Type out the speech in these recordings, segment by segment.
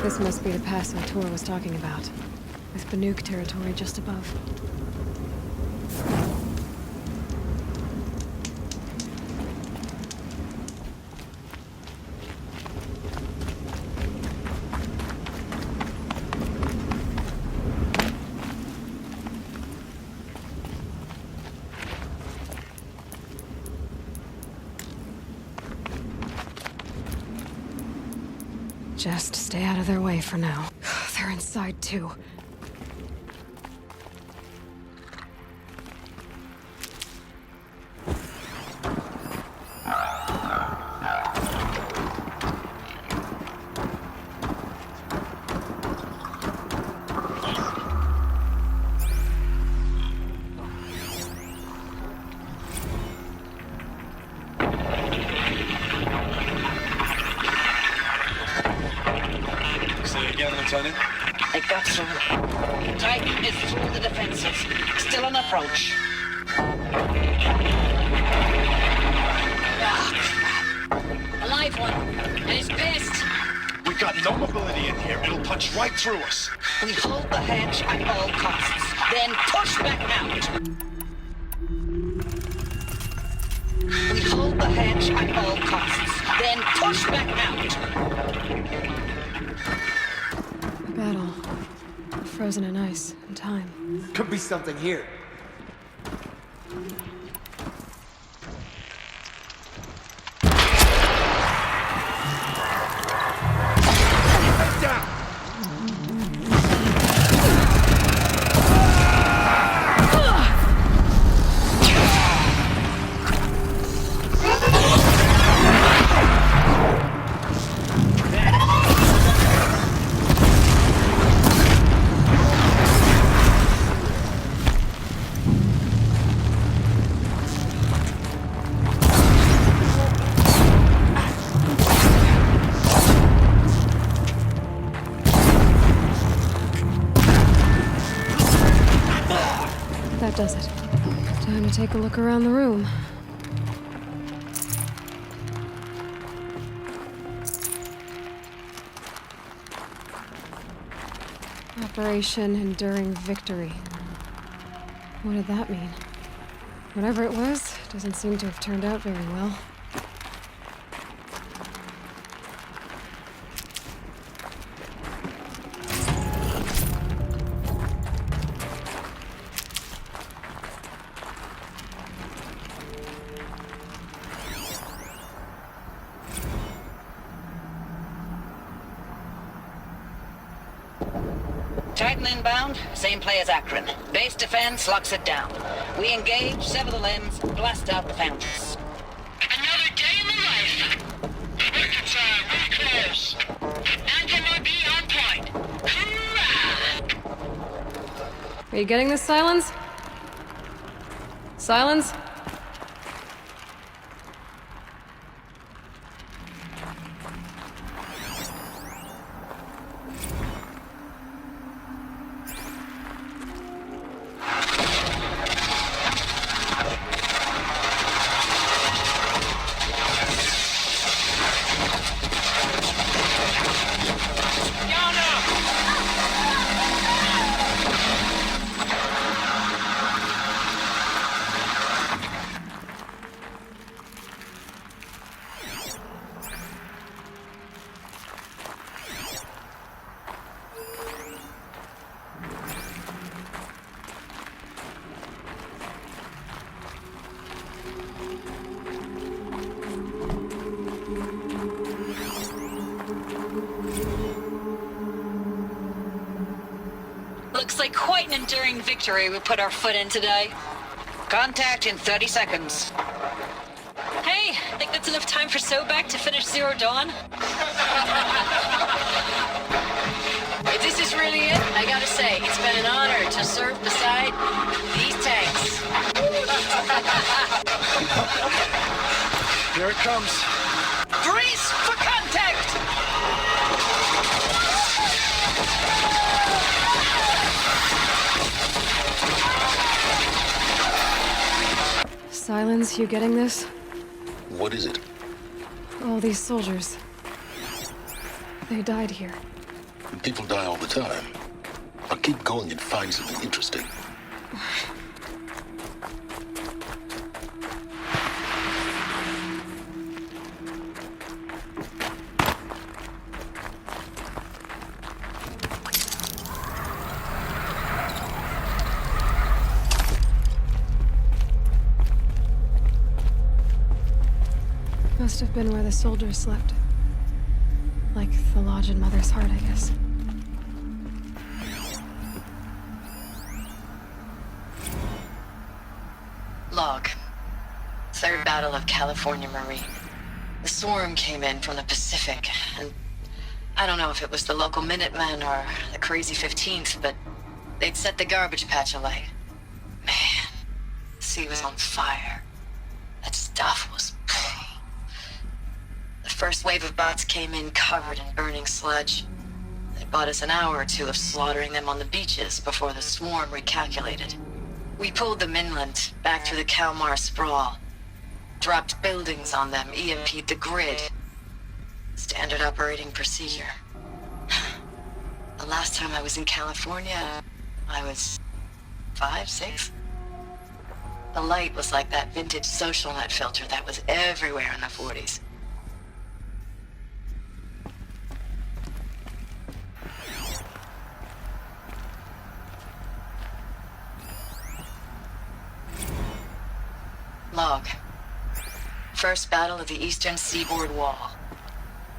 This must be the pass Tor was talking about, with Banuk territory just above. Just stay out of their way for now. They're inside too. They got through. Titan is through the defenses. Still an approach. Ah, crap. A live one. And he's pissed. We got no mobility in here. It'll punch right through us. We hold the hedge at all costs. Then push back out. We hold the hedge at all costs. Then push back out. Battle. Frozen in ice and time. Could be something here. Down! That does it. Time to take a look around the room. Operation Enduring Victory. What did that mean? Whatever it was, doesn't seem to have turned out very well. Titan inbound, same play as Akron. Base defense locks it down. We engage, sever the limbs, blast out the foundries. Another day in the life. Reconcile, really close. Angela be on point. Hoorah! Are you getting this, Silence? Silence? Looks like quite an enduring victory we put our foot in today. Contact in 30 seconds. Hey, I think that's enough time for Sobek to finish Zero Dawn. If this is really it, I gotta say, it's been an honor to serve beside these tanks. Here it comes. Grease for contact! Silence, you getting this? What is it? All these soldiers. They died here. And people die all the time. But keep going and find something interesting. Must have been where the soldiers slept. Like the lodge in Mother's Heart, I guess. Log. Third Battle of California Marine. The swarm came in from the Pacific, and I don't know if it was the local Minutemen or the crazy 15th, but they'd set the garbage patch alight. Man, the sea was on fire. That stuff was... The first wave of bots came in covered in burning sludge. They bought us an hour or two of slaughtering them on the beaches before the swarm recalculated. We pulled them inland, back through the Kalmar sprawl. Dropped buildings on them, EMP'd the grid. Standard operating procedure. The last time I was in California, I was 5, 6? The light was like that vintage social net filter that was everywhere in the 40s. Log. First battle of the eastern seaboard wall.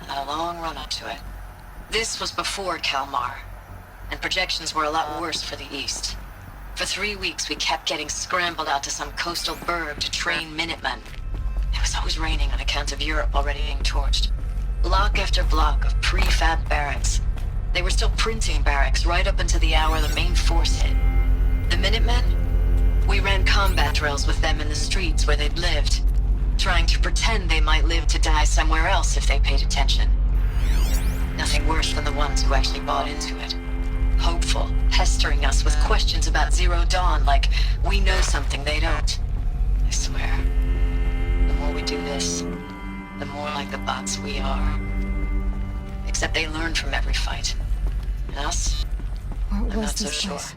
Had a long run up to it. This was before Kalmar, and projections were a lot worse for the east. For 3 weeks, we kept getting scrambled out to some coastal burg to train Minutemen. It was always raining on account of Europe already being torched. Block after block of prefab barracks. They were still printing barracks right up until the hour the main force hit. The Minutemen? We ran combat drills with them in the streets where they'd lived, trying to pretend they might live to die somewhere else if they paid attention. Nothing worse than the ones who actually bought into it. Hopeful, pestering us with questions about Zero Dawn like we know something they don't. I swear, the more we do this, the more like the bots we are. Except they learn from every fight. And us? What I'm was not so this sure. place?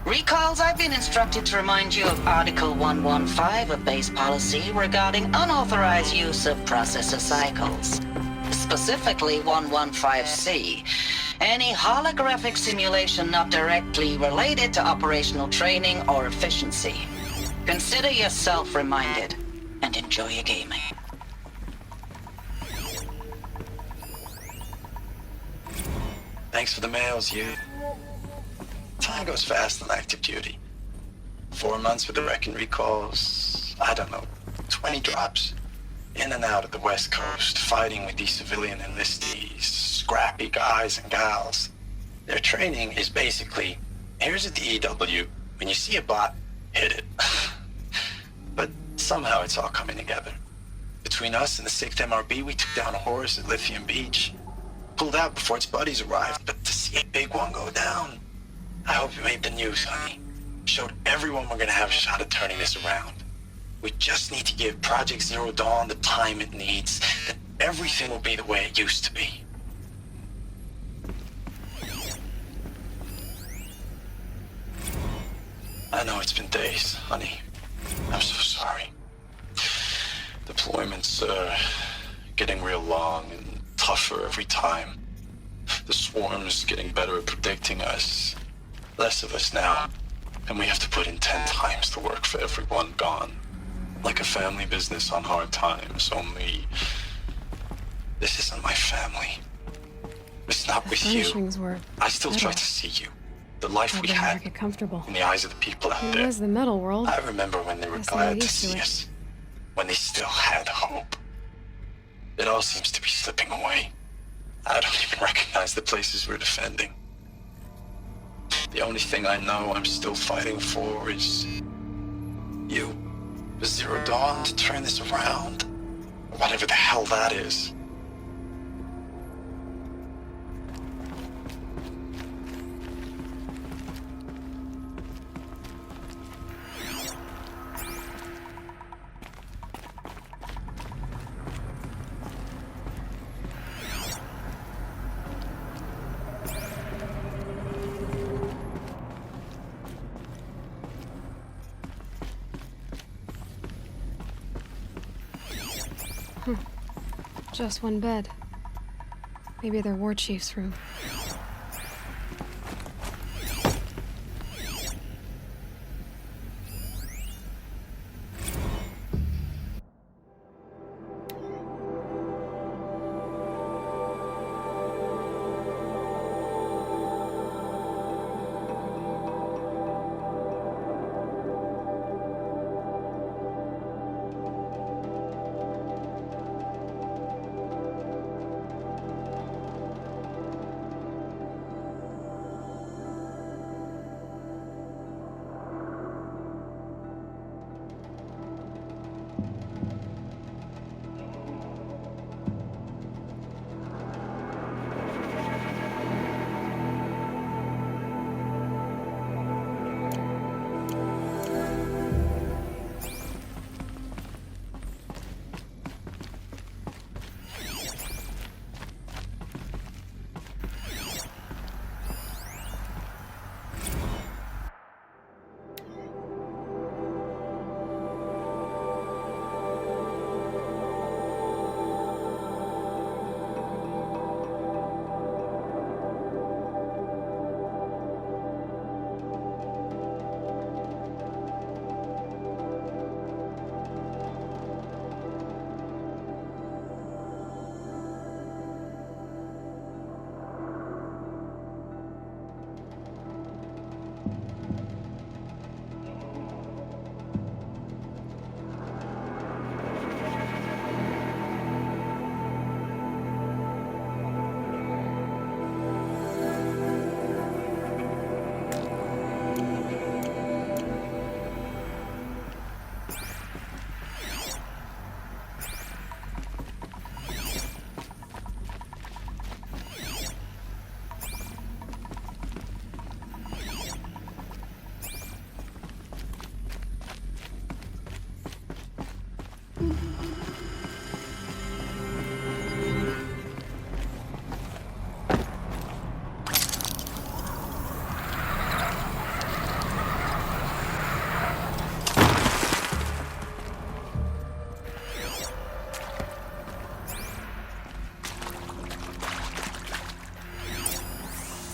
Recalls, I've been instructed to remind you of Article 115 of base policy regarding unauthorized use of processor cycles. Specifically 115C. Any holographic simulation not directly related to operational training or efficiency. Consider yourself reminded, and enjoy your gaming. Thanks for the mails, you. Time goes fast on active duty. 4 months with the wrecking recalls, I don't know, 20 drops. In and out of the West Coast, fighting with these civilian enlistees, scrappy guys and gals. Their training is basically, here's a DEW, when you see a bot, hit it. But somehow it's all coming together. Between us and the 6th MRB, we took down a horse at Lithium Beach. Pulled out before its buddies arrived, but to see a big one go down, I hope you made the news, honey. Showed everyone we're gonna have a shot at turning this around. We just need to give Project Zero Dawn the time it needs, then everything will be the way it used to be. I know it's been days, honey. I'm so sorry. Deployments are getting real long and tougher every time. The swarm's getting better at predicting us. Less of us now, and we have to put in 10 times the work for everyone gone. Like a family business on hard times, only... This isn't my family. It's not with you. Furnishings were I still try metal. to see you. The life we Made had America comfortable. in the eyes of the people out It there. was the metal world. I remember when they were Guess they glad were to used to see it. us. When they still had hope. It all seems to be slipping away. I don't even recognize the places we're defending. The only thing I know I'm still fighting for is... you. The Zero Dawn to turn this around. Whatever the hell that is. Just one bed. Maybe their war chief's room.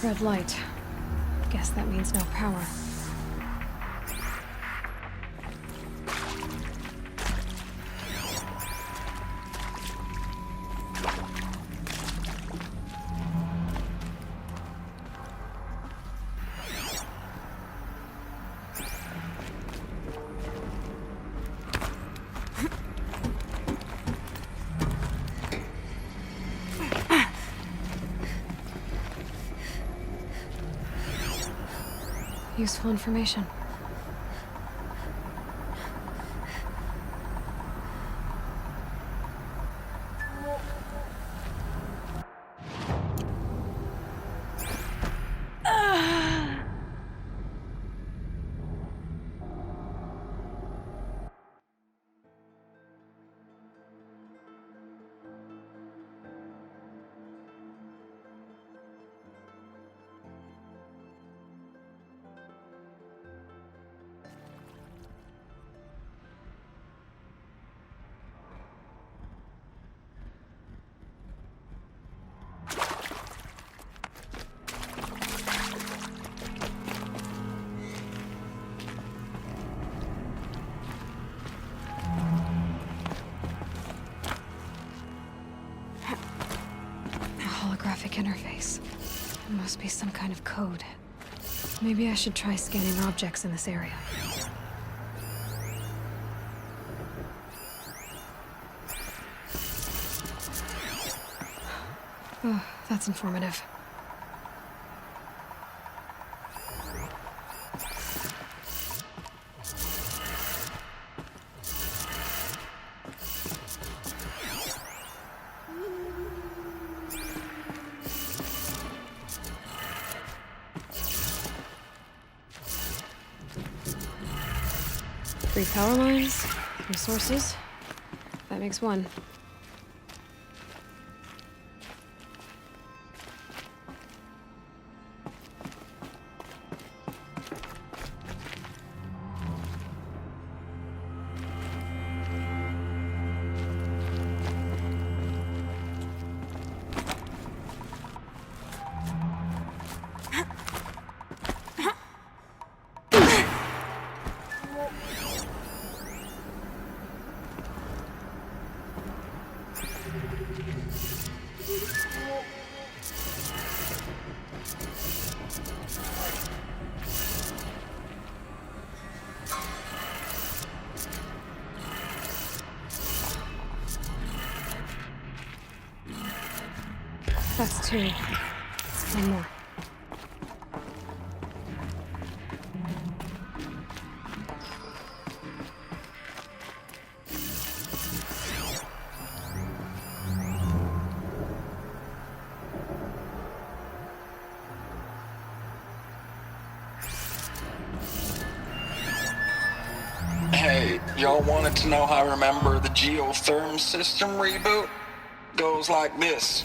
Red light. Guess that means no power. Useful information. Interface. It must be some kind of code. Maybe I should try scanning objects in this area. Oh, that's informative. Three power lines, three sources. That makes one. That's two. Let's one more. Hey, y'all wanted to know how I remember the geotherm system reboot? Goes like this.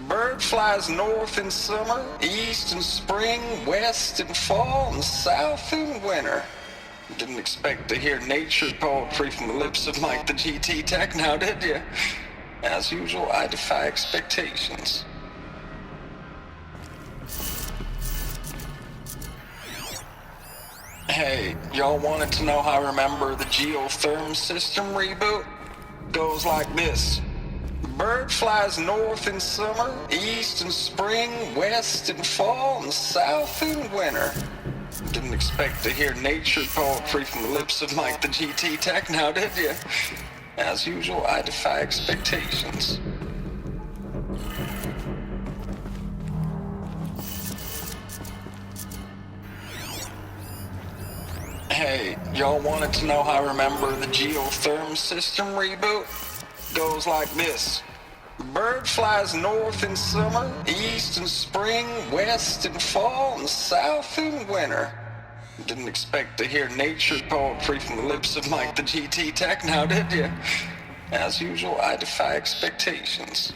Bird flies north in summer, east in spring, west in fall, and south in winter. Didn't expect to hear nature poetry from the lips of Mike the GT Tech now, did you? As usual, I defy expectations. Hey, y'all wanted to know how I remember the geotherm system reboot? Goes like this. Bird flies north in summer, east in spring, west in fall, and south in winter. Didn't expect to hear nature poetry from the lips of Mike the GT Tech now, did you? As usual, I defy expectations. Hey, y'all wanted to know how I remember the geotherm system reboot? Goes like this. Bird flies north in summer, east in spring, west in fall, and south in winter. Didn't expect to hear nature poetry from the lips of Mike the GT Tech now, did you? As usual, I defy expectations.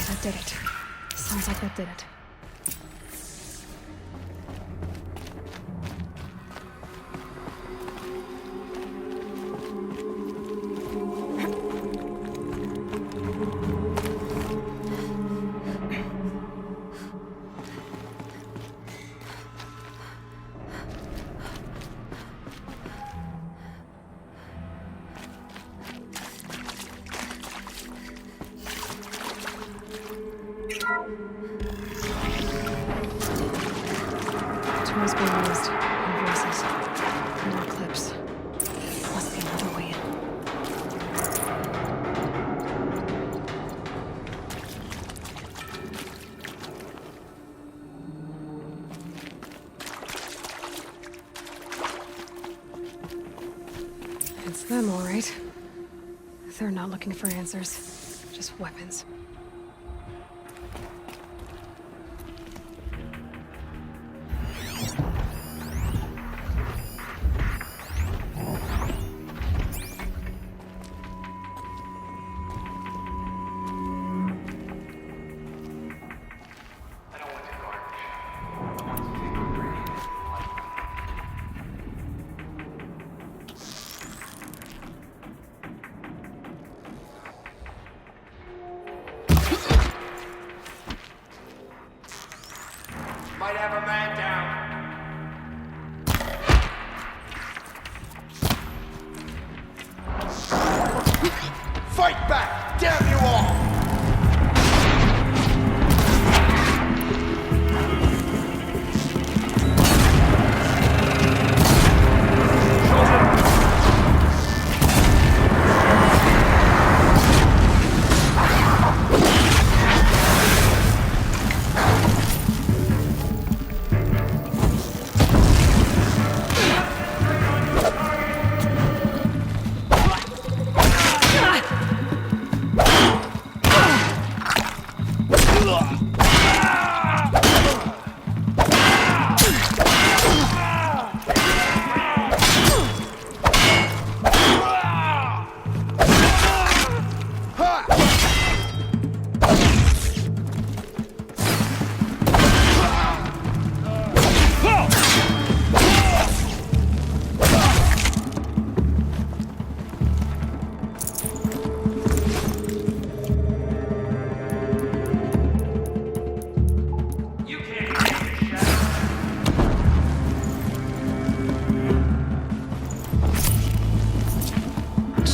That did it. Sounds like that did it. Tools being used, and voices, more clips. Must be another way in. It's them, all right. They're not looking for answers, just weapons. Might have a man down. Fight back! Damn you all!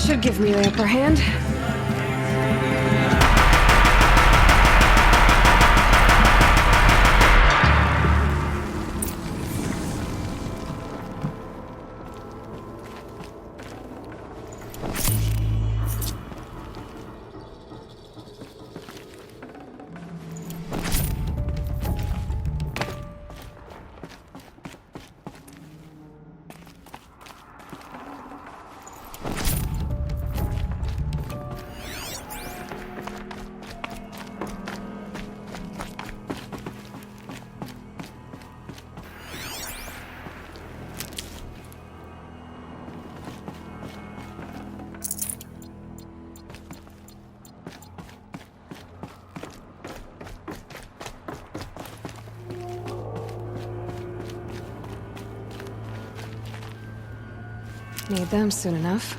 should give me the upper hand. Need them soon enough.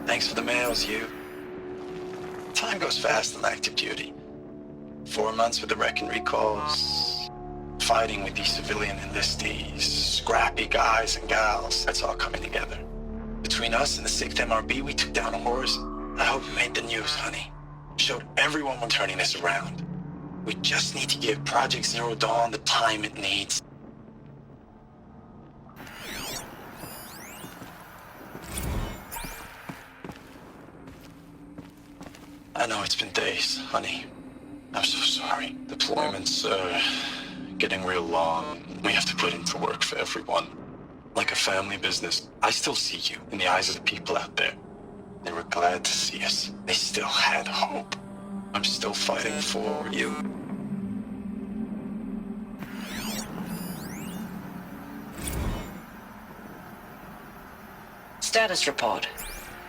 Thanks for the mails, you. Time goes fast on active duty. 4 months with the wreck and recalls, fighting with these civilian enlistees, scrappy guys and gals, that's all coming together. Between us and the 6th MRB, we took down a horse. I hope you made the news, honey. Showed everyone we're turning this around. We just need to give Project Zero Dawn the time it needs. I know it's been days, honey. I'm so sorry. Deployments are getting real long. We have to put in for work for everyone. Like a family business. I still see you in the eyes of the people out there. They were glad to see us. They still had hope. I'm still fighting for you. Status report.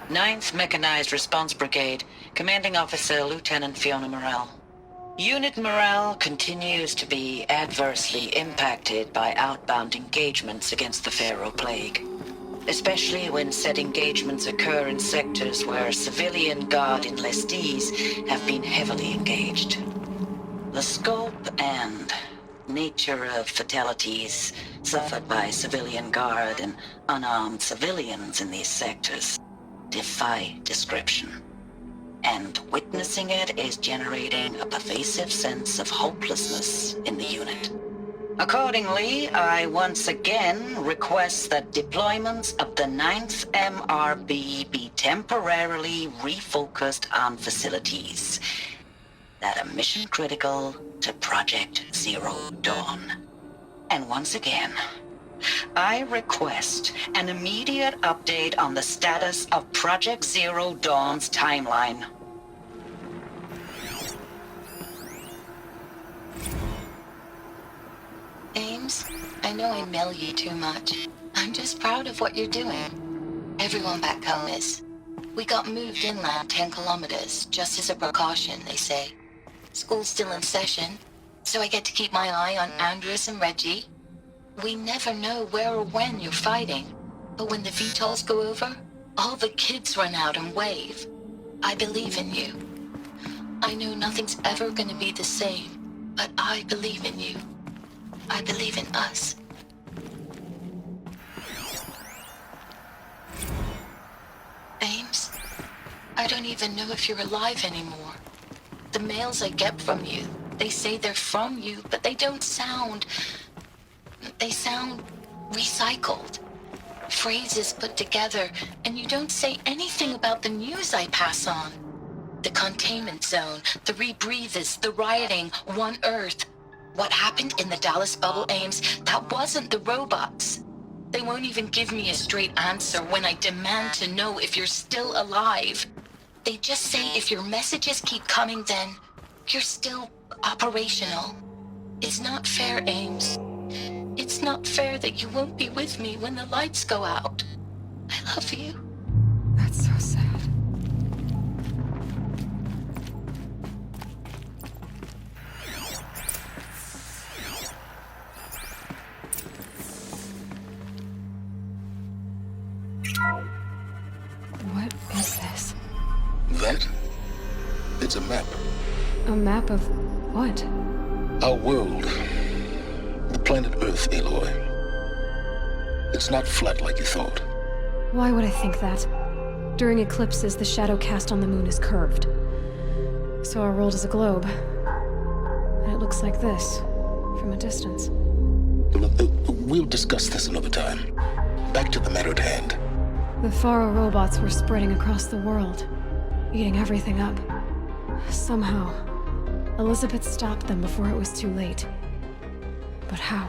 9th Mechanized Response Brigade, Commanding Officer Lieutenant Fiona Morrell. Unit morale continues to be adversely impacted by outbound engagements against the Pharaoh Plague, especially when said engagements occur in sectors where civilian guard enlistees have been heavily engaged. The scope and nature of fatalities suffered by civilian guard and unarmed civilians in these sectors defy description. And witnessing it is generating a pervasive sense of hopelessness in the unit. Accordingly, I once again request that deployments of the 9th MRB be temporarily refocused on facilities that are mission critical to Project Zero Dawn. And once again, I request an immediate update on the status of Project Zero Dawn's timeline. Ames, I know I mail you too much. I'm just proud of what you're doing. Everyone back home is. We got moved inland 10 kilometers, just as a precaution, they say. School's still in session, so I get to keep my eye on Andrews and Reggie. We never know where or when you're fighting, but when the VTOLs go over, all the kids run out and wave. I believe in you. I know nothing's ever gonna be the same, but I believe in you. I believe in us. Ames, I don't even know if you're alive anymore. The mails I get from you, they say they're from you, but they don't sound... They sound recycled. Phrases put together, and you don't say anything about the news I pass on. The containment zone, the rebreathers, the rioting, One Earth. What happened in the Dallas bubble, Ames, that wasn't the robots. They won't even give me a straight answer when I demand to know if you're still alive. They just say if your messages keep coming, then you're still operational. It's not fair, Ames. It's not fair that you won't be with me when the lights go out. I love you. That's so sad. What is this? That? It's a map. A map of what? Our world. The planet Earth, Aloy. It's not flat like you thought. Why would I think that? During eclipses, the shadow cast on the moon is curved. So our world is a globe. And it looks like this, from a distance. We'll discuss this another time. Back to the matter at hand. The Faro robots were spreading across the world, eating everything up. Somehow, Elizabeth stopped them before it was too late. But how?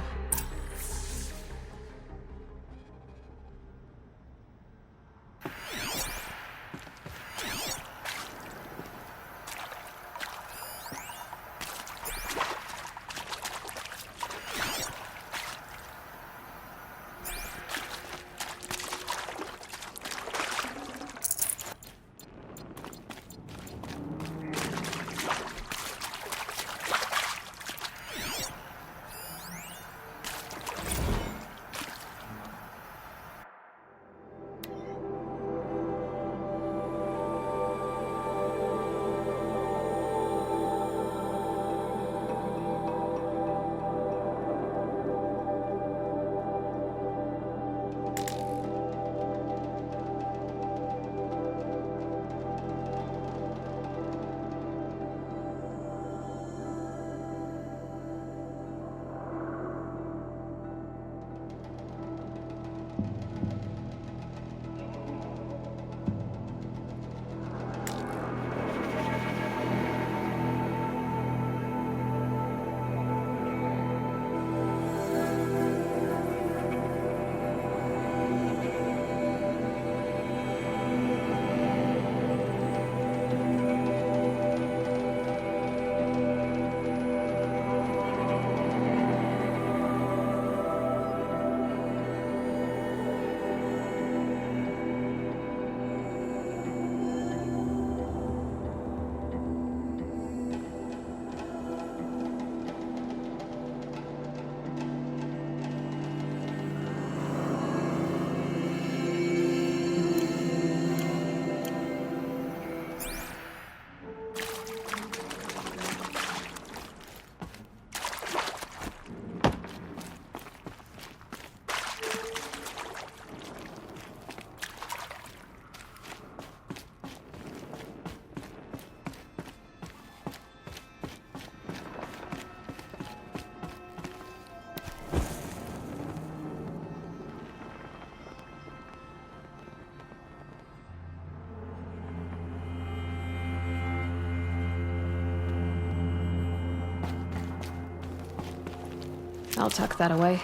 I'll tuck that away.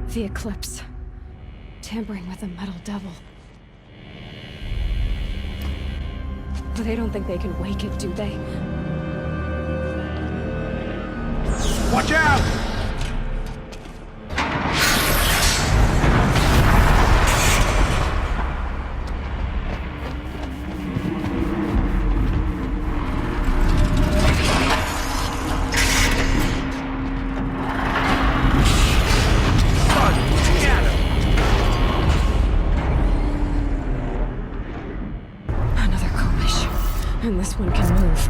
The Eclipse. Tampering with the Metal Devil. But they don't think they can wake it, do they? Watch out! And this one can move.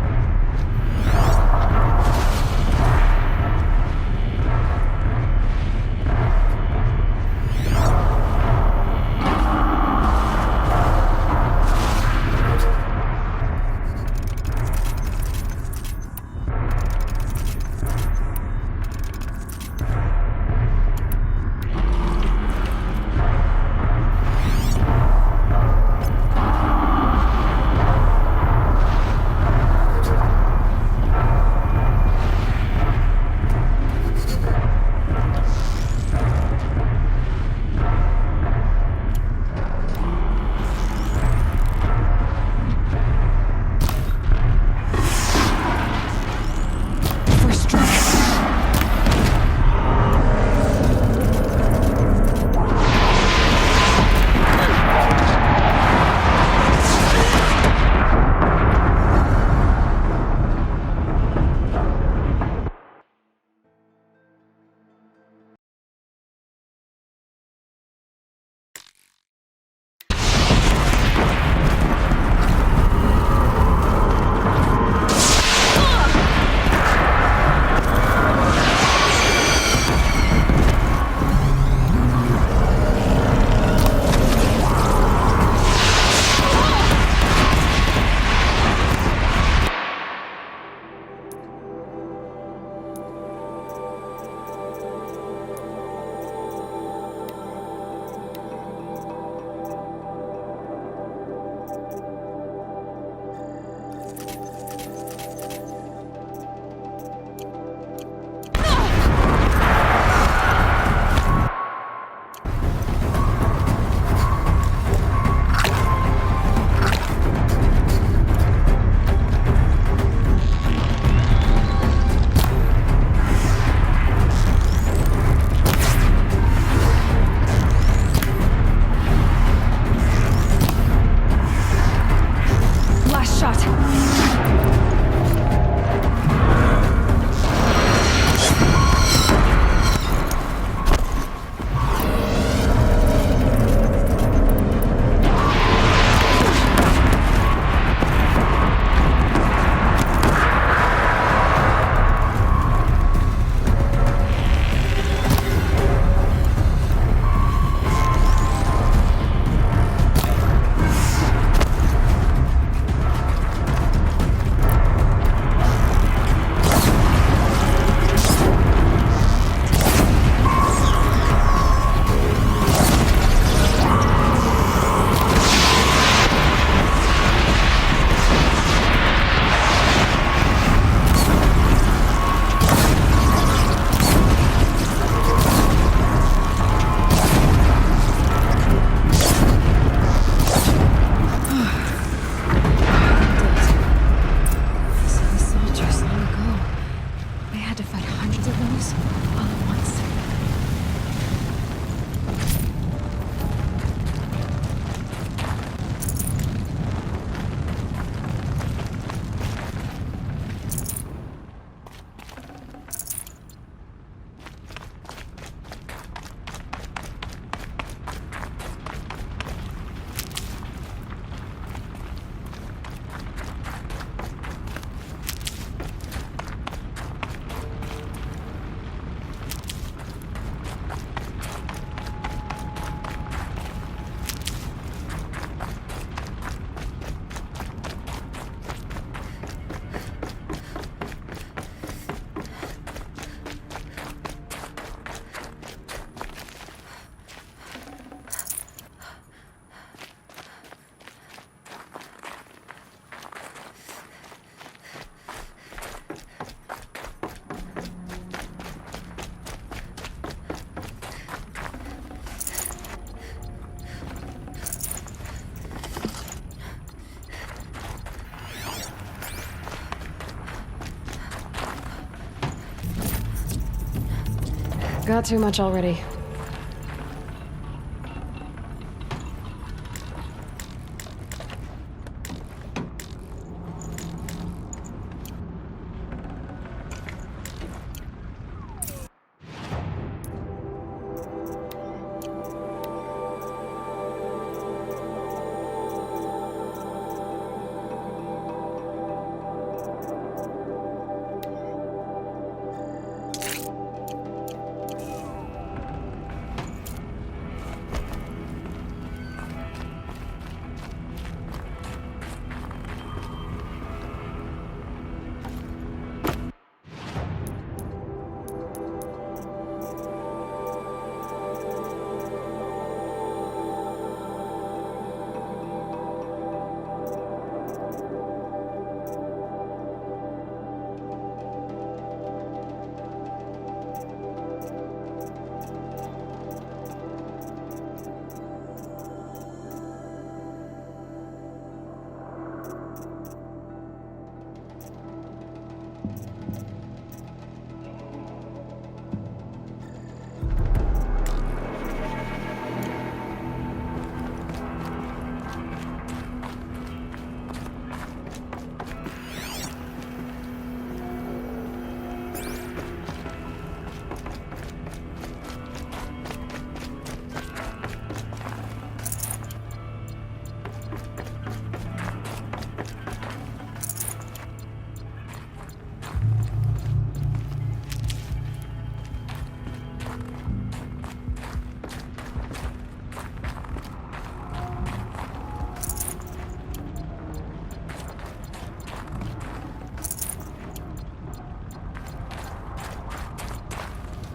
Got too much already.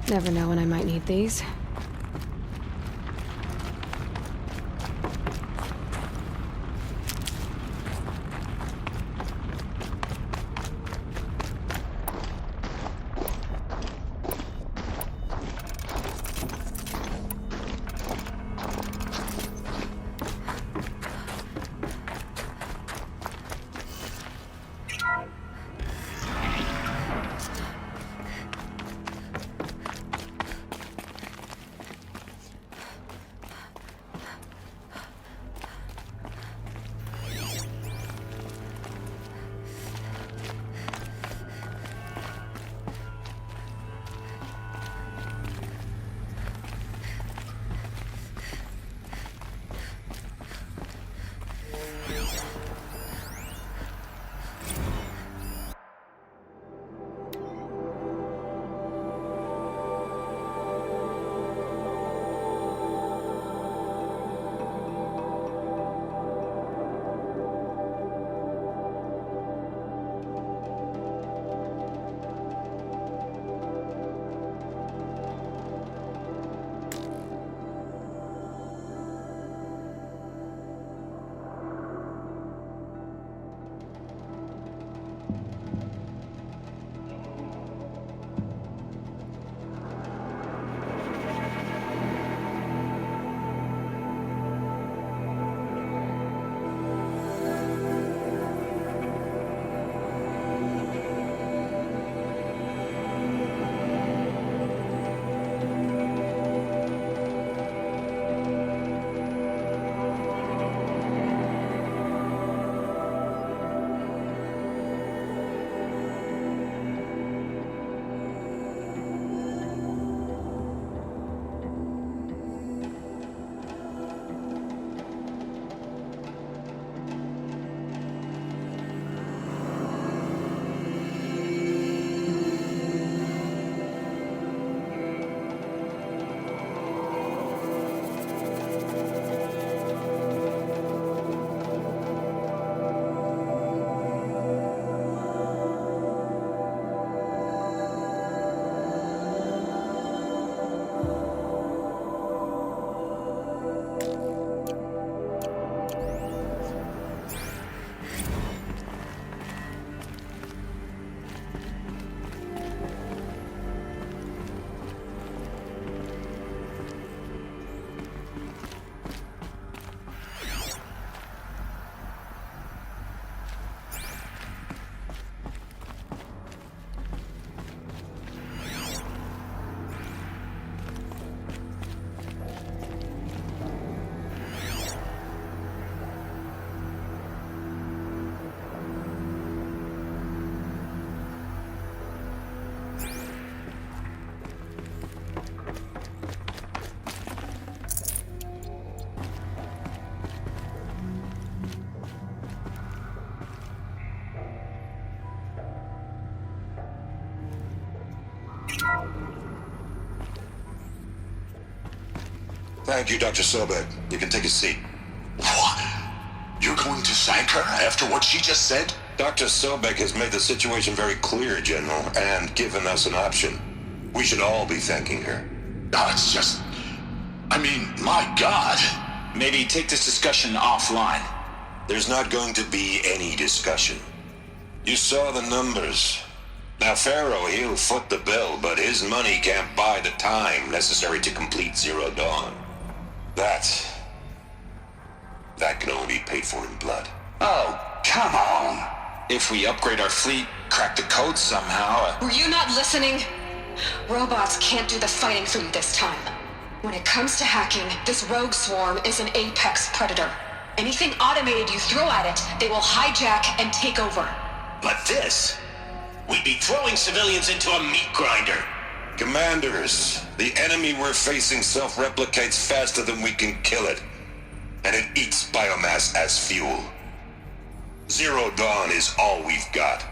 Never know when I might need these. Thank you, Dr. Sobek. You can take a seat. What? You're going to thank her after what she just said? Dr. Sobek has made the situation very clear, General, and given us an option. We should all be thanking her. Oh, it's just... I mean, my God. Maybe take this discussion offline. There's not going to be any discussion. You saw the numbers. Now, Pharaoh, he'll foot the bill, but his money can't buy the time necessary to complete Zero Dawn. That can only be paid for in blood. Oh, come on. If we upgrade our fleet, crack the code somehow... Were you not listening? Robots can't do the fighting for you this time. When it comes to hacking, this rogue swarm is an apex predator. Anything automated you throw at it, they will hijack and take over. But this... We'd be throwing civilians into a meat grinder. Commanders, the enemy we're facing self-replicates faster than we can kill it. And it eats biomass as fuel. Zero Dawn is all we've got.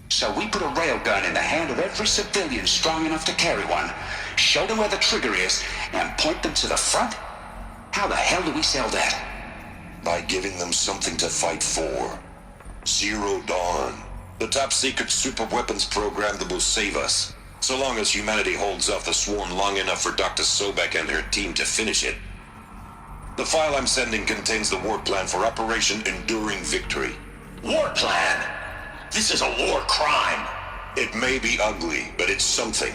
So we put a railgun in the hand of every civilian strong enough to carry one, show them where the trigger is, and point them to the front? How the hell do we sell that? By giving them something to fight for. Zero Dawn. The top-secret super-weapons program that will save us. So long as humanity holds off the swarm long enough for Dr. Sobek and her team to finish it. The file I'm sending contains the war plan for Operation Enduring Victory. War plan? This is a war crime. It may be ugly, but it's something.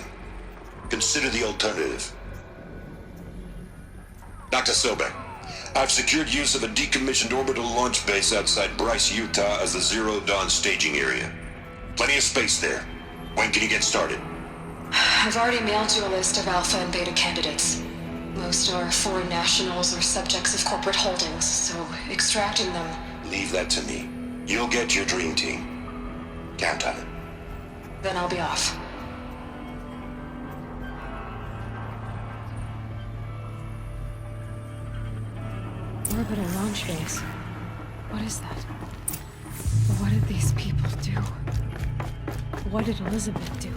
Consider the alternative. Dr. Sobek, I've secured use of a decommissioned orbital launch base outside Bryce, Utah as the Zero Dawn staging area. Plenty of space there. When can you get started? I've already mailed you a list of alpha and beta candidates. Most are foreign nationals or subjects of corporate holdings, so extracting them... Leave that to me. You'll get your dream team. Count on it. Then I'll be off. Orbital launch base. What is that? What did these people do? What did Elizabeth do?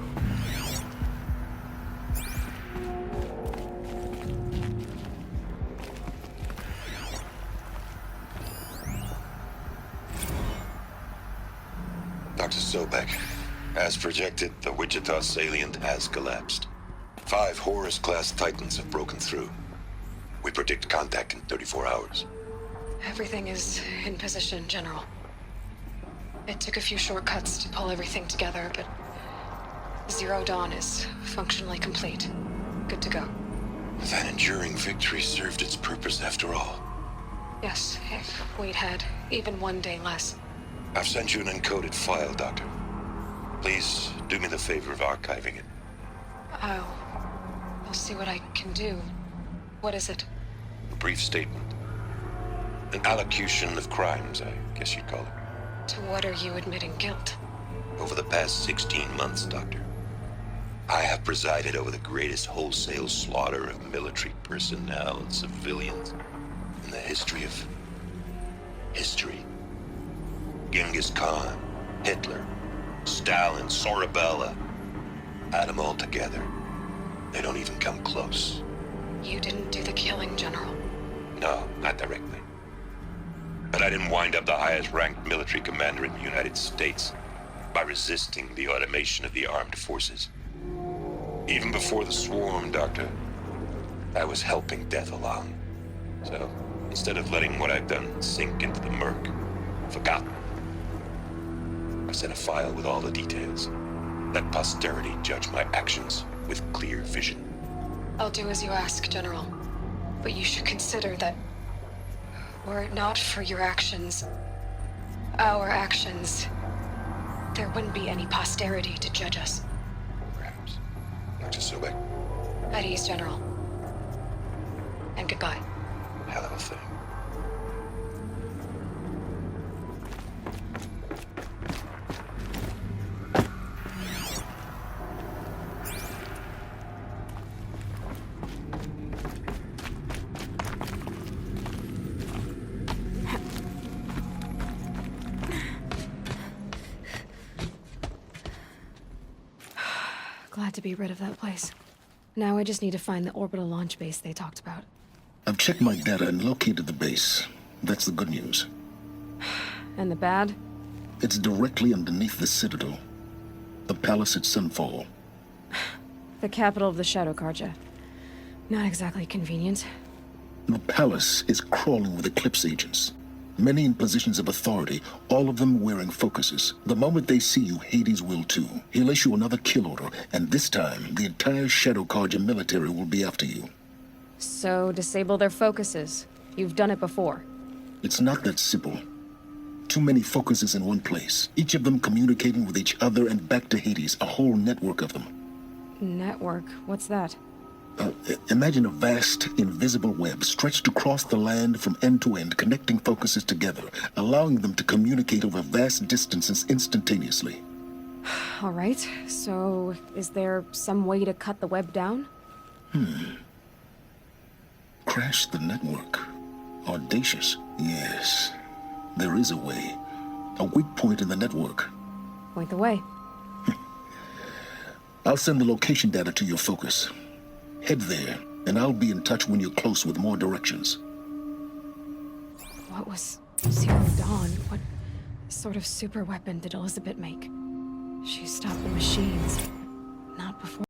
Dr. Sobek, as projected, the Wichita salient has collapsed. 5 Horus-class Titans have broken through. We predict contact in 34 hours. Everything is in position, General. It took a few shortcuts to pull everything together, but Zero Dawn is functionally complete. Good to go. That enduring victory served its purpose after all. Yes, if we'd had even one day less. I've sent you an encoded file, Doctor. Please do me the favor of archiving it. I'll see what I can do. What is it? A brief statement. An allocution of crimes, I guess you'd call it. To what are you admitting guilt? Over the past 16 months, Doctor, I have presided over the greatest wholesale slaughter of military personnel and civilians in the history of history. Genghis Khan, Hitler, Stalin, Sorabella. Add them all together. They don't even come close. You didn't do the killing, General. No, not directly. But I didn't wind up the highest-ranked military commander in the United States by resisting the automation of the armed forces. Even before the swarm, Doctor, I was helping death along. So, instead of letting what I've done sink into the murk, forgotten, I sent a file with all the details. Let posterity judge my actions with clear vision. I'll do as you ask, General. But you should consider that were it not for your actions, our actions, there wouldn't be any posterity to judge us. Perhaps. Dr. Sobek, At ease, General. And goodbye. hell of a thing. Glad to be rid of that place. Now I just need to find the orbital launch base they talked about. I've checked my data and located the base. That's the good news. And the bad? It's directly underneath the Citadel. The palace at Sunfall. The capital of the Shadow Carja. Not exactly convenient. The palace is crawling with Eclipse agents. Many in positions of authority, all of them wearing focuses. The moment they see you, Hades will too. He'll issue another kill order, and this time, the entire Shadow Carja military will be after you. So, disable their focuses. You've done it before. It's not that simple. Too many focuses in one place, each of them communicating with each other and back to Hades, a whole network of them. Network? What's that? Imagine a vast, invisible web stretched across the land from end to end, connecting focuses together, allowing them to communicate over vast distances instantaneously. Alright, so is there some way to cut the web down? Crash the network. Audacious. Yes, there is a way. A weak point in the network. Point the way. I'll send the location data to your focus. Head there, and I'll be in touch when you're close with more directions. What was Zero Dawn? What sort of super weapon did Elizabeth make? She stopped the machines. Not before.